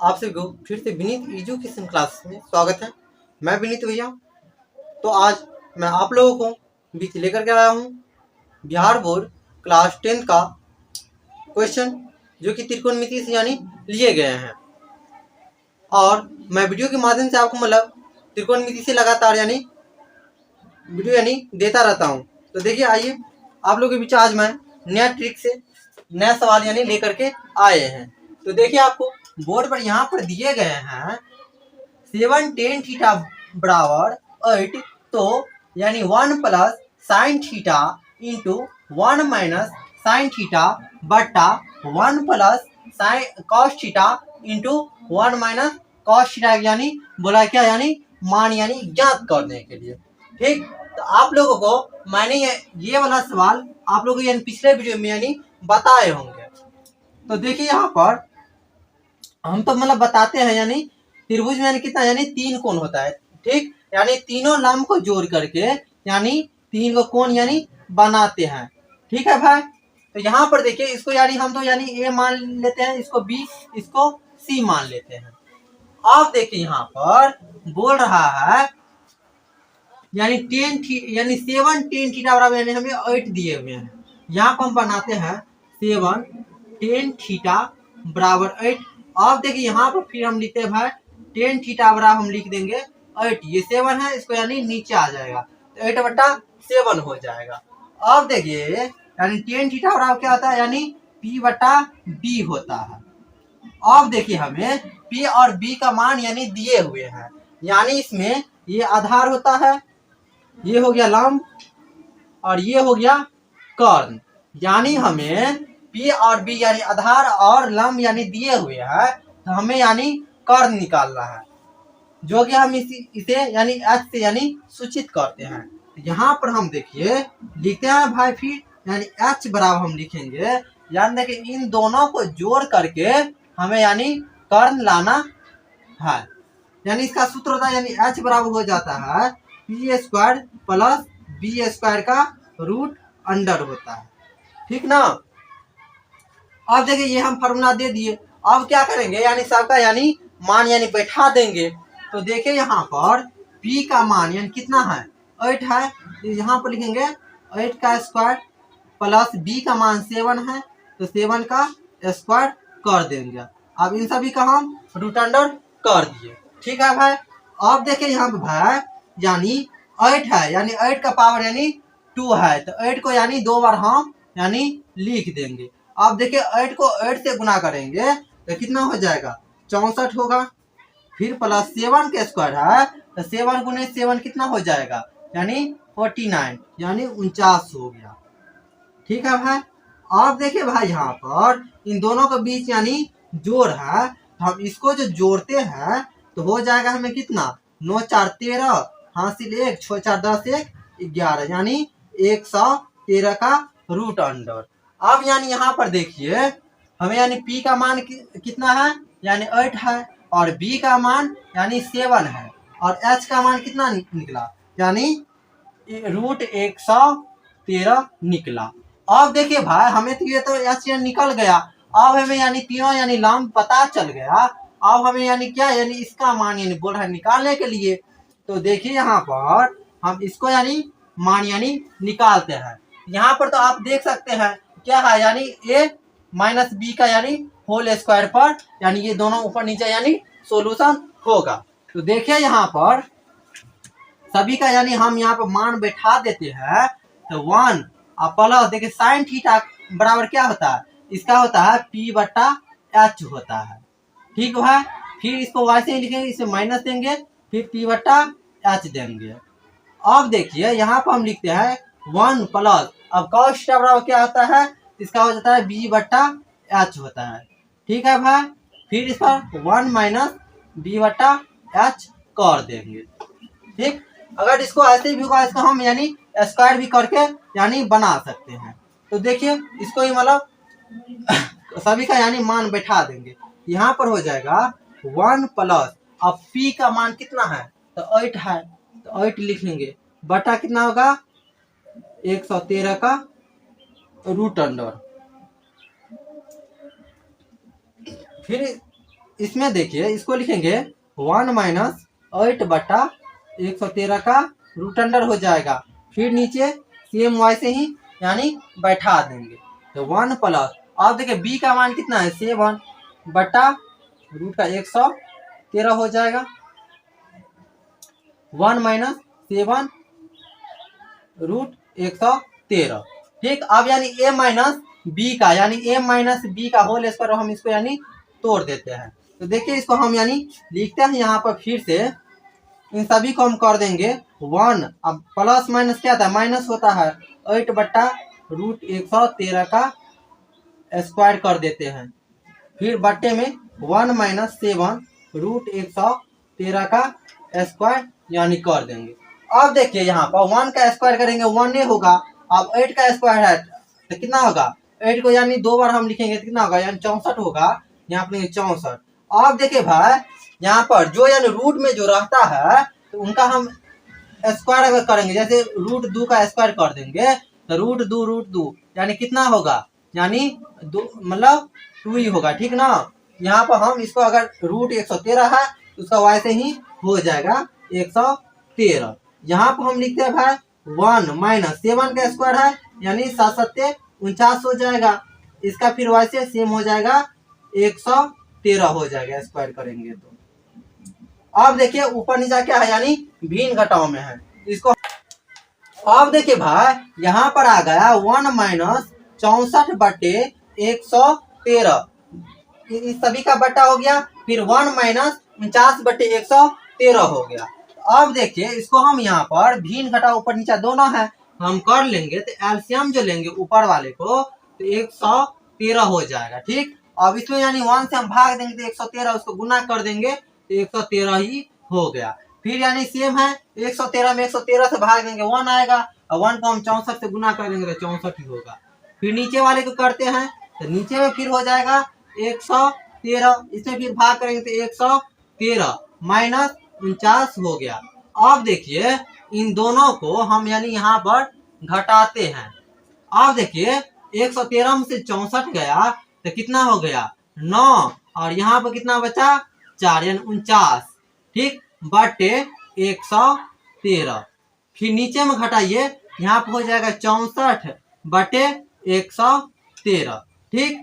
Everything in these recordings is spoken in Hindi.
आप सभी को फिर से विनीत एजुकेशन क्लास में स्वागत है। मैं विनीत भैया। तो आज मैं आप लोगों को बीच लेकर के आया हूँ बिहार बोर्ड क्लास 10 का क्वेश्चन, जो कि त्रिकोणमिति से यानी लिए गए हैं। और मैं वीडियो के माध्यम से आपको त्रिकोणमिति से लगातार वीडियो देता रहता हूँ। तो देखिए, आइए आप लोगों के बीच आज मैं नया ट्रिक से नया सवाल लेकर के आए हैं। तो देखिए, आपको बोर्ड पर यहाँ पर दिए गए हैं 7 tan थीटा बराबर 8, तो 1 plus sine theta into 1 minus sine theta बट्टा 1 plus sine cos theta into 1 minus cos theta बोला क्या मान ज्ञात करने के लिए। ठीक, तो आप लोगों को मैंने ये वाला सवाल आप लोगों को पिछले वीडियो में बताए होंगे। तो देखिए, यहाँ पर हम तो बताते हैं त्रिभुज में कितना 3 कोण होता है। ठीक, तीनों लंब को जोड़ करके 3 को कोण बनाते हैं। ठीक है भाई। तो यहाँ पर देखिए, इसको हम तो ए मान लेते हैं, इसको बी, इसको सी मान लेते हैं। अब देखिए, यहाँ पर बोल रहा है 7 tan थीटा बराबर हमें 8 दिए हुए हैं। यहाँ को हम बनाते हैं 7 tan थीटा बराबर 8। अब देखिए, यहाँ पर फिर हम लिखते हैं भाई tan थीटा बराबर हम लिख देंगे 8। ये 7 है, इसको नीचे आ जाएगा तो 8/7 हो जाएगा। अब देखिए tan थीटा बराबर क्या होता है P/B होता है। अब देखिए, हमें P और B का मान दिए हुए हैं, इसमें ये आधार होता है, ये हो गया लंब और ये हो गया कर्ण। हमें P और B आधार और लंब दिए हुए हैं, तो हमें कर्ण निकालना है, जो कि हम इसे H से सूचित करते हैं। यहाँ पर हम देखिए लिखते हैं भाई, फिर H बराबर हम लिखेंगे, देखिए इन दोनों को जोड़ करके हमें कर्ण लाना है। इसका सूत्र होता है H बराबर हो जाता है P² प्लस B² का रूट अंडर होता है। ठीक ना। अब देखिए, ये हम फॉर्मूला दे दिए। अब क्या करेंगे, सबका मान बैठा देंगे। तो देखिए, यहाँ पर P का मान कितना है 8 है, यहाँ पर लिखेंगे 8 का स्क्वायर प्लस B का मान 7 है, तो 7 का स्क्वायर कर देंगे। अब इन सभी का हम रूट अंडर कर दिए। ठीक है भाई। अब देखिए, यहाँ पे भाई 8 है, 8 का पावर 2 है, तो 8 को 2 बार हम लिख देंगे। अब देखिए, 8 को 8 से गुना करेंगे तो कितना हो जाएगा 64 होगा। फिर प्लस 7 के स्क्वायर है, तो 7 गुने 7 कितना हो जाएगा 49, 49 हो गया। ठीक है भाई। अब देखिए भाई, यहाँ पर इन दोनों के बीच जोड़ है, तो हम इसको जो जोड़ते हैं तो हो जाएगा हमें कितना 9 4 13, हासिल 1, 6 4 10 1 11, 113 का रूट अंडर। अब यहाँ पर देखिए, हमें P का मान कितना है 8 है, और B का मान 7 है, और H का मान कितना निकला रूट 113 निकला। अब देखिए भाई, हमें तो ये तो H निकल गया। अब हमें तीनों लंब पता चल गया। अब हमें क्या इसका मान बोल रहा है निकालने के लिए। तो देखिए, यहाँ पर हम इसको मान निकालते हैं। यहाँ पर तो आप देख सकते हैं क्या है A माइनस B का होल स्क्वायर पर ये दोनों ऊपर नीचे सोल्यूशन होगा। तो देखिए, यहाँ पर सभी का हम यहाँ पर मान बैठा देते हैं, तो 1 प्लस देखिए साइन थीटा बराबर क्या होता है, इसका होता है P/H होता है। ठीक है। फिर इसको वैसे ही लिखेंगे, इसे माइनस देंगे, फिर P/H देंगे। अब देखिए, यहाँ पर हम लिखते हैं 1 प्लस, अब cos थीटा बराबर क्या होता है, इसका हो जाता है B/H होता है। ठीक है भाई। फिर इस पर 1 माइनस B/H कर देंगे। ठीक, अगर इसको ऐसे भी होगा, इसको हम स्क्वायर भी करके बना सकते हैं। तो देखिए, इसको ही सभी का मान बैठा देंगे। यहाँ पर हो जाएगा 1 प्लस, अब P का मान कितना है तो 8 है, तो 8 लिखेंगे, बटा कितना होगा 113 का रूट अंडर। फिर इसमें देखिए इसको लिखेंगे 1-8/113 का रूट अंडर हो जाएगा। फिर नीचे सेम वाई से ही यानी बैठा देंगे। तो 1 प्लस, अब देखिए बी का मान कितना है 7/√113 हो जाएगा। 1-7√113। ठीक, अब यानी a माइनस बी का यानी होल स्क्वायर हम इसको यानी तोड़ देते हैं। तो देखिए इसको हम यानी लिखते हैं यहाँ पर फिर से, इन सभी को हम कर देंगे 1। अब प्लस माइनस क्या था, माइनस होता है, 8/√113 का स्क्वायर कर देते हैं। फिर बट्टे में 1-7√113 का स्क्वायर यानी कर देंगे। अब देखिए यहाँ पर 1 का स्क्वायर करेंगे 1 ही होगा। अब 8 का स्क्वायर है तो कितना होगा, 8 को यानी 2 बार हम लिखेंगे तो कितना होगा, यानी 64 होगा। यहाँ पर 64। अब देखिए भाई यहाँ पर जो यानी रूट में जो रहता है तो उनका हम स्क्वायर अगर करेंगे, जैसे √2 का स्क्वायर कर देंगे तो √2 यानी कितना होगा, यानी 2 मतलब 2 ही होगा। ठीक ना, यहाँ पर हम इसको अगर √113 है तो उसका y से ही हो जाएगा 113। यहाँ पर हम लिखते हैं भाई 1-7 का स्क्वायर है यानी 7×7=49 हो जाएगा। इसका फिर y से सेम हो जाएगा 113 हो जाएगा स्क्वायर करेंगे तो। अब देखिए ऊपर नीचा क्या है, यानी भिन्न घटाओ में है इसको। अब देखिए भाई यहाँ पर आ गया 1-64/113, इस सभी का बट्टा हो गया। फिर 1-49/113 हो गया। अब देखिए इसको हम यहाँ पर भिन्न घटाओ ऊपर नीचा दोनों है हम कर लेंगे तो एलसीएम जो लेंगे ऊपर वाले को तो 113 हो जाएगा। ठीक, अब इसमें यानी 1 से हम भाग देंगे तो 113, उसको गुना कर देंगे तो 113 ही हो गया। फिर यानी सेम है 113 में 113 से भाग देंगे 1 आएगा, और 1 को हम 64 से गुना कर देंगे तो 64 ही होगा। फिर नीचे वाले को करते हैं तो नीचे में फिर हो जाएगा 113, इसमें फिर भाग करेंगे तो 113 माइनस 49 हो गया। अब देखिए इन दोनों को हम यानी यहाँ पर घटाते हैं। अब देखिए 113 में से 64 गया तो कितना हो गया 9, और यहाँ पर कितना बचा 4 यानी 49। ठीक, बटे 113। फिर नीचे में घटाइए, यहाँ पर हो जाएगा 64/113। ठीक,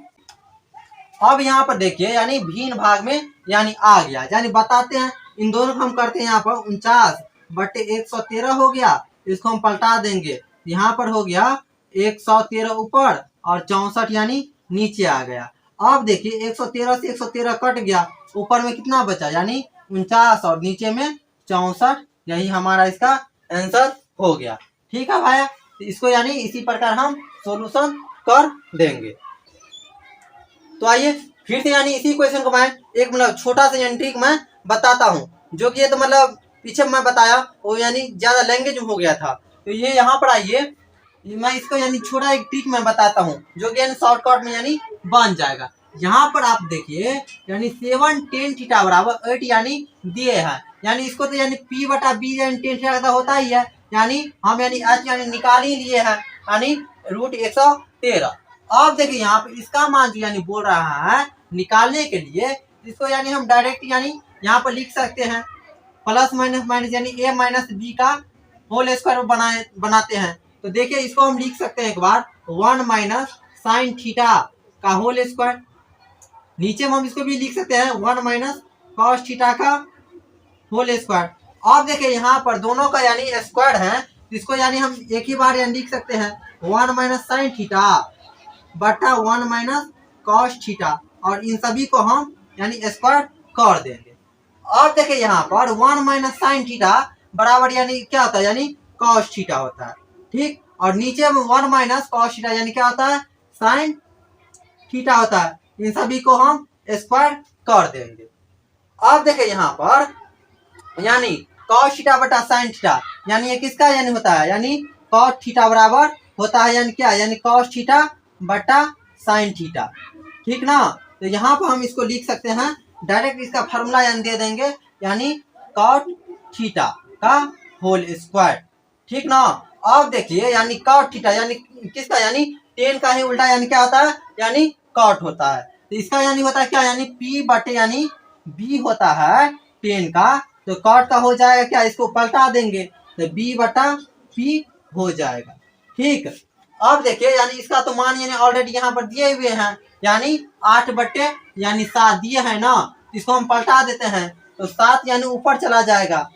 अब यहाँ पर देखिए यानी भिन्न भाग में यानी आ गया, यानी बताते हैं इन दोनों को हम करते हैं। यहाँ पर 49/113 हो गया, इसको हम पलटा देंगे, यहाँ पर हो गया 113 ऊपर और 64 यानी नीचे आ गया। अब देखिए 113 से 113 कट गया, ऊपर में कितना बचा यानी 49 और नीचे में 64, यही हमारा इसका आंसर हो गया। ठीक है भाई, तो इसको यानी इसी प्रकार हम सॉल्यूशन कर देंगे। तो आइए फिर से यानी इसी क्वेश्चन को मैं एक मतलब छोटा सा यानी ट्रिक मैं बताता हूँ, जो कि ये तो मतलब पीछे मैं बताया वो यानी ज्यादा लैंग्वेज हो गया था। तो ये यहाँ पर आइए मैं इसको यानी छोटा एक ट्रिक मैं बताता हूँ, जो कि यानी शॉर्टकट में यानी बन जाएगा। यहाँ पर आप देखिए यानी 7 tan थीटा बराबर 8 यानी दिए हैं, यानी इसको तो यानी P/B यानी tan थीटा का होता ही है, यानी हम यानी h यानी निकाल ही लिए हैं, यानी √113। अब देखिए यहाँ पे इसका मान जो यानी बोल रहा है निकालने के लिए, इसको यानी हम डायरेक्ट यानी यहाँ पर लिख सकते हैं, प्लस माइनस माइनस यानी a माइनस बी का होल स्क्वायर बनाते हैं। तो देखिए इसको हम लिख सकते हैं एक बार 1 - sin थीटा का होल स्क्वायर। नीचे में हम इसको भी लिख सकते हैं 1 - cos थीटा का होल स्क्वायर। अब देखिए यहाँ पर दोनों का यानी स्क्वायर है, इसको यानी हम एक ही बार यानी लिख सकते हैं 1 - sin थीटा बटा 1 - cos थीटा, और इन सभी को हम यानी स्क्वायर कर देंगे। अब देखिए यहाँ पर 1 - sin थीटा बराबर यानी क्या होता है, यानी cos थीटा होता है। ठीक, और नीचे में 1 - cos थीटा यानी क्या होता है, sin थीटा होता है। इन सभी को हम स्क्वायर कर देंगे। अब देखिए यहाँ पर यानी cos थीटा बटा sin थीटा यानी ये किसका यानी होता है, यानी cos थीटा बराबर होता है यानी क्या, यानी cos थीटा बटा sin थीटा। ठीक ना, तो यहाँ पर हम इसको लिख सकते हैं डायरेक्ट, इसका फार्मूला यानी दे देंगे, यानी cot थीटा का होल स्क्वायर। ठीक ना, अब देखिए यानी cot थीटा यानी किसका, यानी tan का ही उल्टा यानी क्या होता है, यानी cot होता है। तो इसका यानी होता है क्या, यानी P बटे यानी बी होता है 10 का, तो कॉट का हो जाएगा क्या, इसको पलटा देंगे तो b बटा p हो जाएगा। ठीक, अब देखिए यानी इसका तो मान यानी ऑलरेडी यहाँ पर दिए हुए हैं, यानी 8 बटे यानी 7 दिए हैं ना, इसको हम पलटा देते हैं तो 7 यानी ऊपर चला जाएगा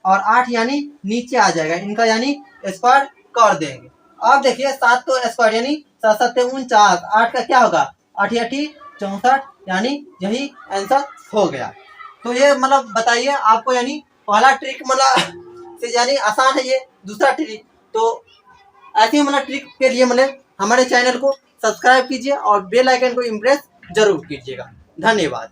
और 8 यानी नीचे आ जाएगा, इनका यानी स्क्वायर कर देंगे। अब देखिए 7 को स्क्वायर यानी 7 7 49, 8 का क्या होगा 8 8 64, यानी यही आंसर हो गया। तो ये मतलब बताइए आपको यानी पहला ट्रिक मतलब से यानी आसान है ये, दूसरा ट्रिक तो ऐसे ही मतलब ट्रिक के लिए मतलब हमारे चैनल को सब्सक्राइब कीजिए और बेल आइकन को इम्प्रेस जरूर कीजिएगा। धन्यवाद।